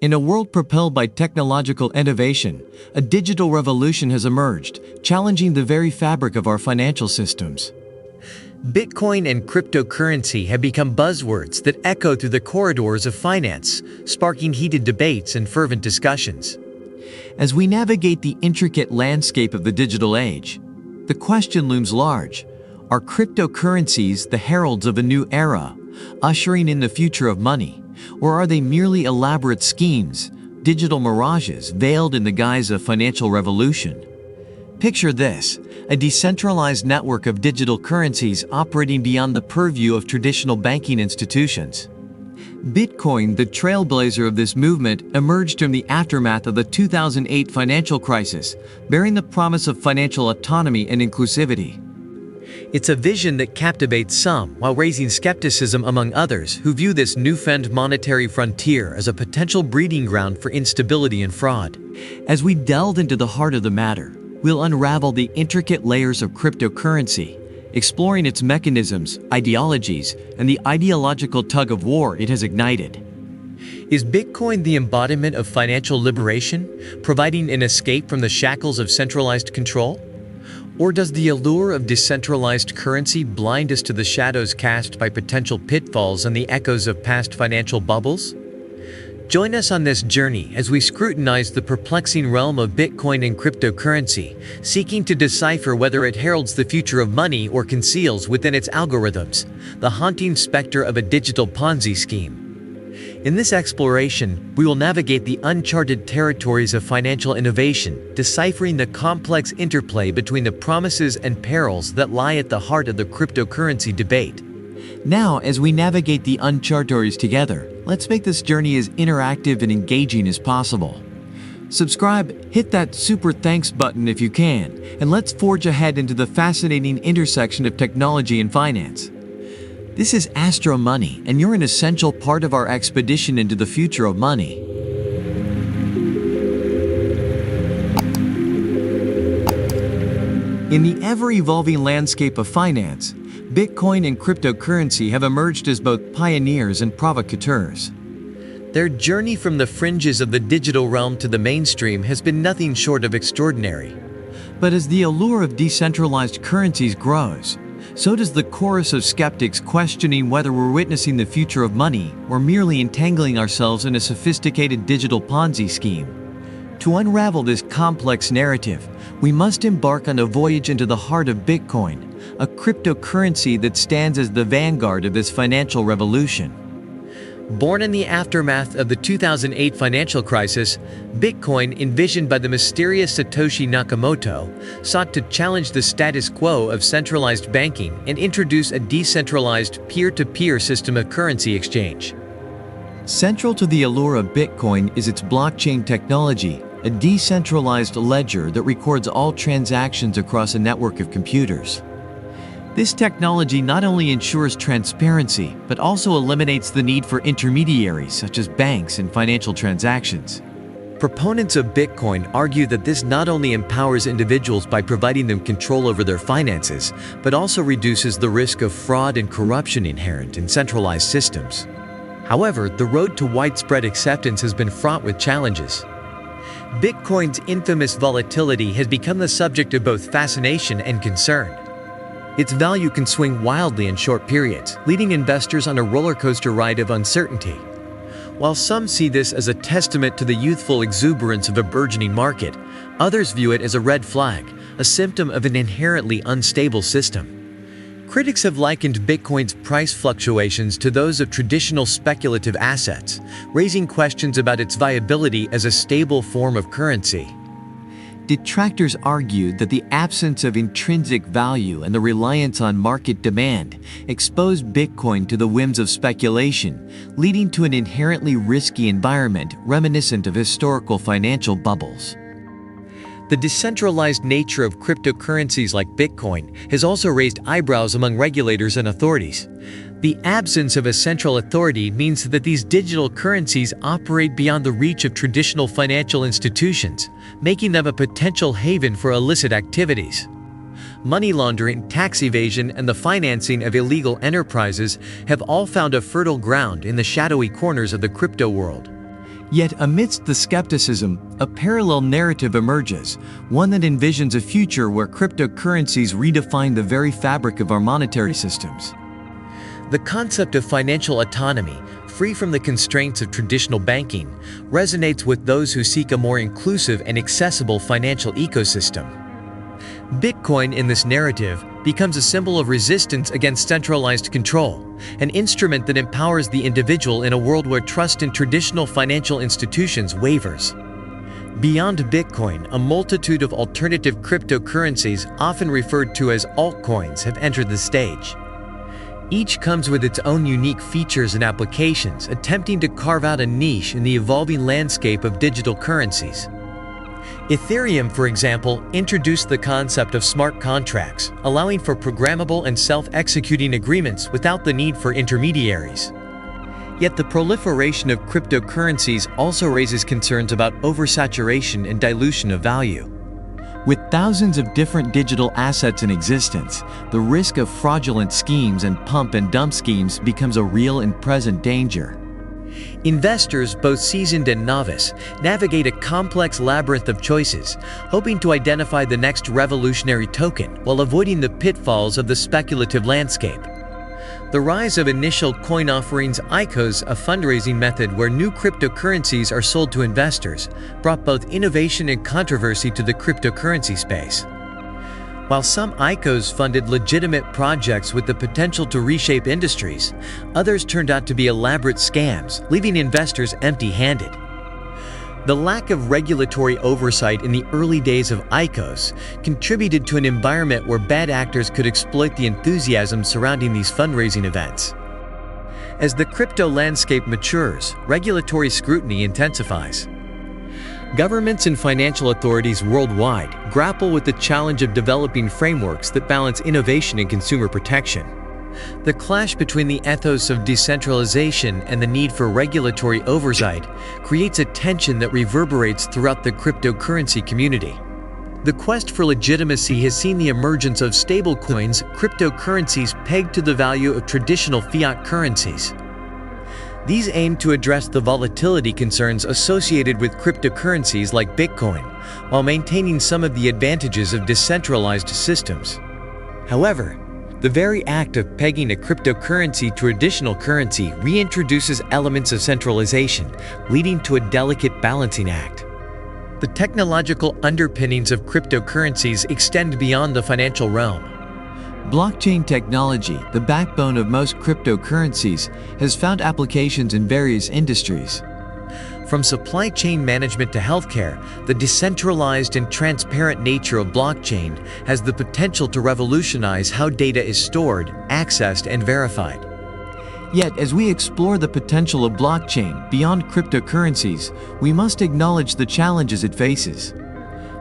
In a world propelled by technological innovation, a digital revolution has emerged, challenging the very fabric of our financial systems. Bitcoin and cryptocurrency have become buzzwords that echo through the corridors of finance, sparking heated debates and fervent discussions. As we navigate the intricate landscape of the digital age, the question looms large: are cryptocurrencies the heralds of a new era, ushering in the future of money, or are they merely elaborate schemes, digital mirages veiled in the guise of financial revolution? Picture this: a decentralized network of digital currencies operating beyond the purview of traditional banking institutions. Bitcoin, the trailblazer of this movement, emerged from the aftermath of the 2008 financial crisis, bearing the promise of financial autonomy and inclusivity. It's a vision that captivates some while raising skepticism among others who view this newfound monetary frontier as a potential breeding ground for instability and fraud. As we delve into the heart of the matter, we'll unravel the intricate layers of cryptocurrency, exploring its mechanisms, ideologies, and the ideological tug-of-war it has ignited. Is Bitcoin the embodiment of financial liberation, providing an escape from the shackles of centralized control? Or does the allure of decentralized currency blind us to the shadows cast by potential pitfalls and the echoes of past financial bubbles? Join us on this journey as we scrutinize the perplexing realm of Bitcoin and cryptocurrency, seeking to decipher whether it heralds the future of money or conceals within its algorithms the haunting specter of a digital Ponzi scheme. In this exploration, we will navigate the uncharted territories of financial innovation, deciphering the complex interplay between the promises and perils that lie at the heart of the cryptocurrency debate. Now, as we navigate the uncharted territories together, let's make this journey as interactive and engaging as possible. Subscribe, hit that super thanks button if you can, and let's forge ahead into the fascinating intersection of technology and finance. This is AstroMoney, and you're an essential part of our expedition into the future of money. In the ever-evolving landscape of finance, Bitcoin and cryptocurrency have emerged as both pioneers and provocateurs. Their journey from the fringes of the digital realm to the mainstream has been nothing short of extraordinary. But as the allure of decentralized currencies grows, so does the chorus of skeptics questioning whether we're witnessing the future of money or merely entangling ourselves in a sophisticated digital Ponzi scheme. To unravel this complex narrative, we must embark on a voyage into the heart of Bitcoin, a cryptocurrency that stands as the vanguard of this financial revolution. Born in the aftermath of the 2008 financial crisis, Bitcoin, envisioned by the mysterious Satoshi Nakamoto, sought to challenge the status quo of centralized banking and introduce a decentralized peer-to-peer system of currency exchange. Central to the allure of Bitcoin is its blockchain technology, a decentralized ledger that records all transactions across a network of computers. This technology not only ensures transparency, but also eliminates the need for intermediaries such as banks in financial transactions. Proponents of Bitcoin argue that this not only empowers individuals by providing them control over their finances, but also reduces the risk of fraud and corruption inherent in centralized systems. However, the road to widespread acceptance has been fraught with challenges. Bitcoin's infamous volatility has become the subject of both fascination and concern. Its value can swing wildly in short periods, leading investors on a roller coaster ride of uncertainty. While some see this as a testament to the youthful exuberance of a burgeoning market, others view it as a red flag, a symptom of an inherently unstable system. Critics have likened Bitcoin's price fluctuations to those of traditional speculative assets, raising questions about its viability as a stable form of currency. Detractors argued that the absence of intrinsic value and the reliance on market demand exposed Bitcoin to the whims of speculation, leading to an inherently risky environment reminiscent of historical financial bubbles. The decentralized nature of cryptocurrencies like Bitcoin has also raised eyebrows among regulators and authorities. The absence of a central authority means that these digital currencies operate beyond the reach of traditional financial institutions, making them a potential haven for illicit activities. Money laundering, tax evasion, and the financing of illegal enterprises have all found a fertile ground in the shadowy corners of the crypto world. Yet amidst the skepticism, a parallel narrative emerges, one that envisions a future where cryptocurrencies redefine the very fabric of our monetary systems. The concept of financial autonomy, free from the constraints of traditional banking, resonates with those who seek a more inclusive and accessible financial ecosystem. Bitcoin in this narrative becomes a symbol of resistance against centralized control, an instrument that empowers the individual in a world where trust in traditional financial institutions wavers. Beyond Bitcoin, a multitude of alternative cryptocurrencies, often referred to as altcoins, have entered the stage. Each comes with its own unique features and applications, attempting to carve out a niche in the evolving landscape of digital currencies. Ethereum, for example, introduced the concept of smart contracts, allowing for programmable and self-executing agreements without the need for intermediaries. Yet the proliferation of cryptocurrencies also raises concerns about oversaturation and dilution of value. With thousands of different digital assets in existence, the risk of fraudulent schemes and pump-and-dump schemes becomes a real and present danger. Investors, both seasoned and novice, navigate a complex labyrinth of choices, hoping to identify the next revolutionary token while avoiding the pitfalls of the speculative landscape. The rise of initial coin offerings, ICOs, a fundraising method where new cryptocurrencies are sold to investors, brought both innovation and controversy to the cryptocurrency space. While some ICOs funded legitimate projects with the potential to reshape industries, others turned out to be elaborate scams, leaving investors empty-handed. The lack of regulatory oversight in the early days of ICOs contributed to an environment where bad actors could exploit the enthusiasm surrounding these fundraising events. As the crypto landscape matures, regulatory scrutiny intensifies. Governments and financial authorities worldwide grapple with the challenge of developing frameworks that balance innovation and consumer protection. The clash between the ethos of decentralization and the need for regulatory oversight creates a tension that reverberates throughout the cryptocurrency community. The quest for legitimacy has seen the emergence of stablecoins, cryptocurrencies pegged to the value of traditional fiat currencies. These aim to address the volatility concerns associated with cryptocurrencies like Bitcoin, while maintaining some of the advantages of decentralized systems. However, the very act of pegging a cryptocurrency to traditional currency reintroduces elements of centralization, leading to a delicate balancing act. The technological underpinnings of cryptocurrencies extend beyond the financial realm. Blockchain technology, the backbone of most cryptocurrencies, has found applications in various industries. From supply chain management to healthcare, the decentralized and transparent nature of blockchain has the potential to revolutionize how data is stored, accessed, and verified. Yet, as we explore the potential of blockchain beyond cryptocurrencies, we must acknowledge the challenges it faces.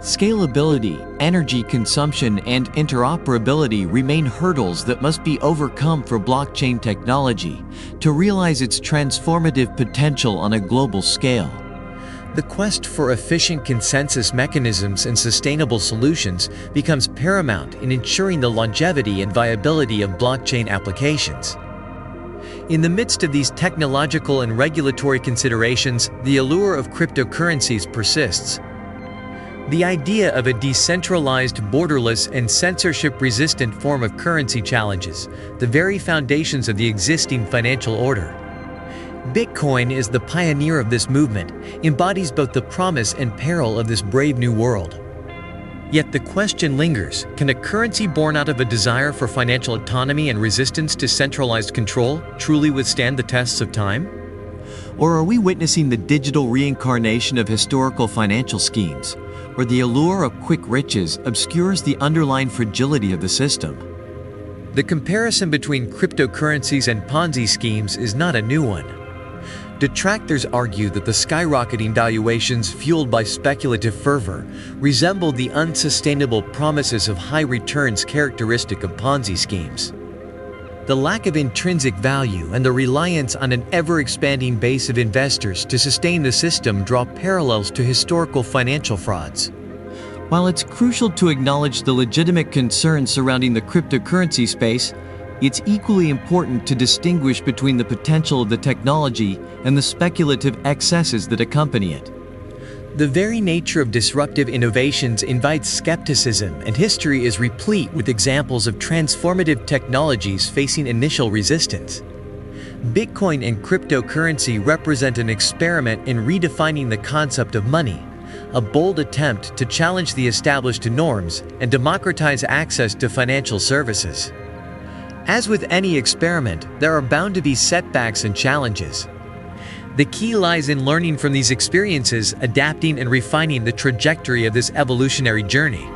Scalability, energy consumption, and interoperability remain hurdles that must be overcome for blockchain technology to realize its transformative potential on a global scale. The quest for efficient consensus mechanisms and sustainable solutions becomes paramount in ensuring the longevity and viability of blockchain applications. In the midst of these technological and regulatory considerations, the allure of cryptocurrencies persists. The idea of a decentralized, borderless, and censorship-resistant form of currency challenges the very foundations of the existing financial order. Bitcoin is the pioneer of this movement, embodies both the promise and peril of this brave new world. Yet the question lingers, can a currency born out of a desire for financial autonomy and resistance to centralized control truly withstand the tests of time? Or are we witnessing the digital reincarnation of historical financial schemes, where the allure of quick riches obscures the underlying fragility of the system? The comparison between cryptocurrencies and Ponzi schemes is not a new one. Detractors argue that the skyrocketing valuations fueled by speculative fervor resemble the unsustainable promises of high returns characteristic of Ponzi schemes. The lack of intrinsic value and the reliance on an ever-expanding base of investors to sustain the system draw parallels to historical financial frauds. While it's crucial to acknowledge the legitimate concerns surrounding the cryptocurrency space, it's equally important to distinguish between the potential of the technology and the speculative excesses that accompany it. The very nature of disruptive innovations invites skepticism, and history is replete with examples of transformative technologies facing initial resistance. Bitcoin and cryptocurrency represent an experiment in redefining the concept of money, a bold attempt to challenge the established norms and democratize access to financial services. As with any experiment, there are bound to be setbacks and challenges. The key lies in learning from these experiences, adapting and refining the trajectory of this evolutionary journey.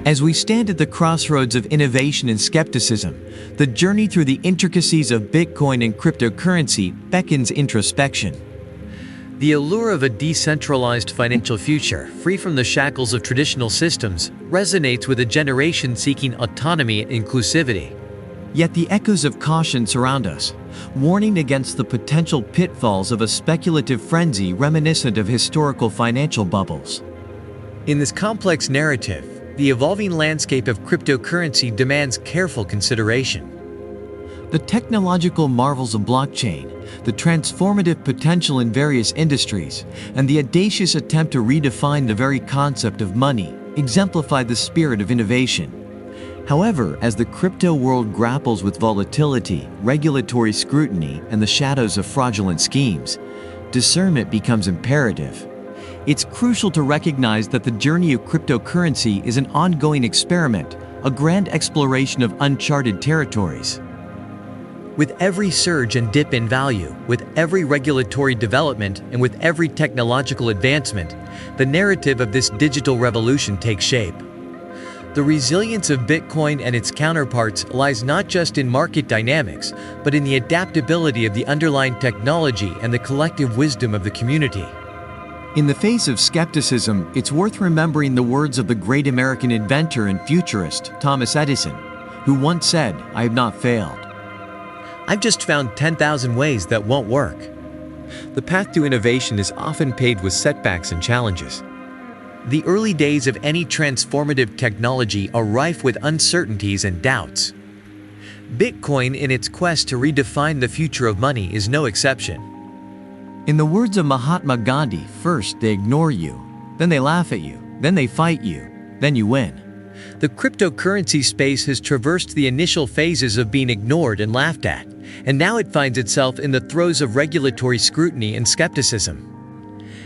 As we stand at the crossroads of innovation and skepticism, the journey through the intricacies of Bitcoin and cryptocurrency beckons introspection. The allure of a decentralized financial future, free from the shackles of traditional systems, resonates with a generation seeking autonomy and inclusivity. Yet the echoes of caution surround us, warning against the potential pitfalls of a speculative frenzy reminiscent of historical financial bubbles. In this complex narrative, the evolving landscape of cryptocurrency demands careful consideration. The technological marvels of blockchain, the transformative potential in various industries, and the audacious attempt to redefine the very concept of money exemplify the spirit of innovation. However, as the crypto world grapples with volatility, regulatory scrutiny, and the shadows of fraudulent schemes, discernment becomes imperative. It's crucial to recognize that the journey of cryptocurrency is an ongoing experiment, a grand exploration of uncharted territories. With every surge and dip in value, with every regulatory development, and with every technological advancement, the narrative of this digital revolution takes shape. The resilience of Bitcoin and its counterparts lies not just in market dynamics, but in the adaptability of the underlying technology and the collective wisdom of the community. In the face of skepticism, it's worth remembering the words of the great American inventor and futurist, Thomas Edison, who once said, "I have not failed. I've just found 10,000 ways that won't work." The path to innovation is often paved with setbacks and challenges. The early days of any transformative technology are rife with uncertainties and doubts. Bitcoin, in its quest to redefine the future of money, is no exception. In the words of Mahatma Gandhi, first they ignore you, then they laugh at you, then they fight you, then you win. The cryptocurrency space has traversed the initial phases of being ignored and laughed at, and now it finds itself in the throes of regulatory scrutiny and skepticism.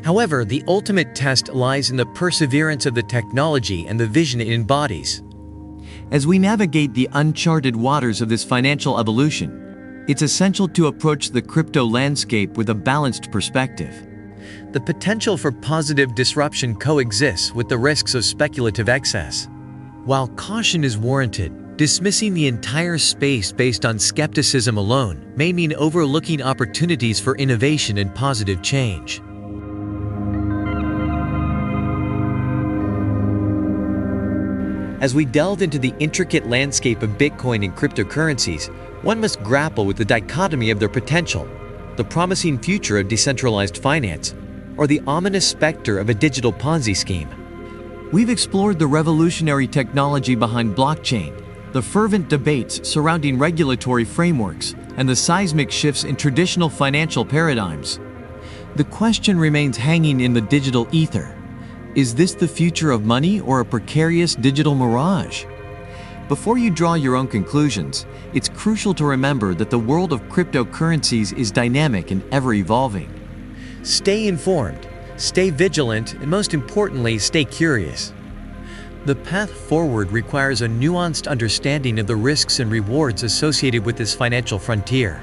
However, the ultimate test lies in the perseverance of the technology and the vision it embodies. As we navigate the uncharted waters of this financial evolution, it's essential to approach the crypto landscape with a balanced perspective. The potential for positive disruption coexists with the risks of speculative excess. While caution is warranted, dismissing the entire space based on skepticism alone may mean overlooking opportunities for innovation and positive change. As we delve into the intricate landscape of Bitcoin and cryptocurrencies, one must grapple with the dichotomy of their potential, the promising future of decentralized finance, or the ominous specter of a digital Ponzi scheme. We've explored the revolutionary technology behind blockchain, the fervent debates surrounding regulatory frameworks, and the seismic shifts in traditional financial paradigms. The question remains hanging in the digital ether. Is this the future of money or a precarious digital mirage? Before you draw your own conclusions, it's crucial to remember that the world of cryptocurrencies is dynamic and ever-evolving. Stay informed, stay vigilant, and most importantly, stay curious. The path forward requires a nuanced understanding of the risks and rewards associated with this financial frontier.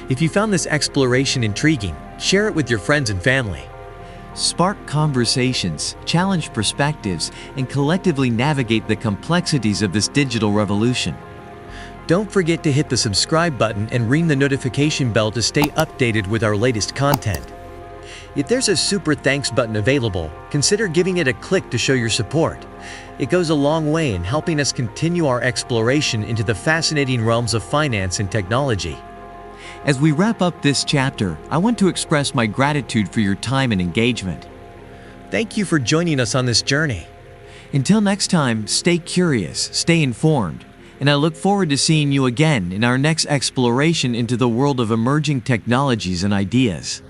If you found this exploration intriguing, share it with your friends and family. Spark conversations, challenge perspectives, and collectively navigate the complexities of this digital revolution. Don't forget to hit the subscribe button and ring the notification bell to stay updated with our latest content. If there's a super thanks button available, consider giving it a click to show your support. It goes a long way in helping us continue our exploration into the fascinating realms of finance and technology. As we wrap up this chapter, I want to express my gratitude for your time and engagement. Thank you for joining us on this journey. Until next time, stay curious, stay informed, and I look forward to seeing you again in our next exploration into the world of emerging technologies and ideas.